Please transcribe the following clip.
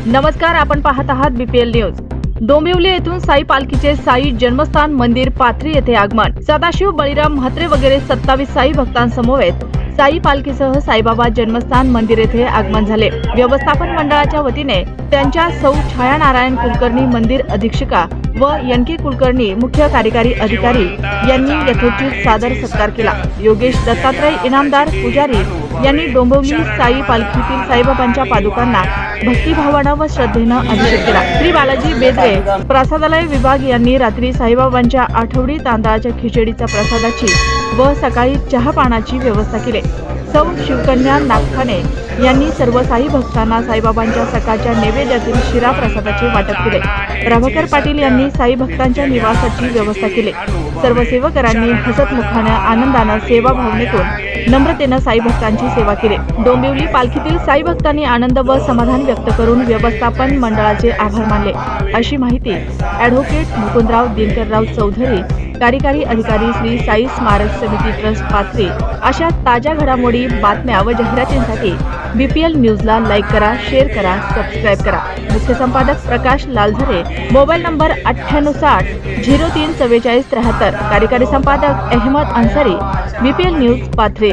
नमस्कार, आपण पाहत आहात बीपीएल न्यूज। डोंबिवली येथून साई पालखीचे साई जन्मस्थान मंदिर पाथरी येथे आगमन। सदाशिव बळीराम म्हात्रे वगैरे 27 साई भक्तांसमवेत साई पालखीसह साईबाबा जन्मस्थान मंदिर येथे आगमन झाले। व्यवस्थापन मंडळाच्या वतीने त्यांच्या सौ छाया नारायण कुलकर्णी मंदिर अधीक्षिका व एन.के. कुलकर्णी मुख्य कार्यकारी अधिकारी यांनी यथोचित सादर सत्कार केला। योगेश दत्तात्रय इनामदार पुजारी यांनी डोंबिवली साई पालखीतील साईबाबांच्या पादुकांना भक्तिभावानं व श्रद्धेनं अभिषेक केला। श्री बालाजी बेदरे प्रसादालय विभाग यांनी रात्री साईबाबांच्या आठवडी तांदळाच्या खिचडीचा प्रसादाची व सकाळी चहा पानाची व्यवस्था केली। सौ शिवकन्या नागठाणे यांनी सर्व साई भक्तांना साईबाबांच्या सकाळच्या नैवेद्यातील शिरा प्रसादाचे वाटप केले। प्रभाकर पाटील यांनी साई भक्तांच्या निवासाची व्यवस्था केली। सर्व सेवकरांनी हसतमुखाने आनंदाने सेवा भावनेतून नम्रतेने साई भक्तांची सेवा केली। डोंबिवली पालखीतील साई भक्तांनी आनंद व समाधान व्यक्त करून व्यवस्थापन मंडळाचे आभार मानले, अशी माहिती ॲडव्होकेट मुकुंदराव दिनकरराव चौधरी, कार्यकारी अधिकारी श्री साई स्मारक समिती ट्रस्ट पाथरी। अशा ताज्या घडामोडी, बातम्या व जाहिरातींसाठी बीपीएल न्यूजला लाईक करा, शेअर करा, सबस्क्राईब करा। मुख्य संपादक प्रकाश लालझरे, मोबाईल नंबर 9860 034473। कार्यकारी संपादक अहमद अन्सारी, बीपीएल न्यूज पाथरी।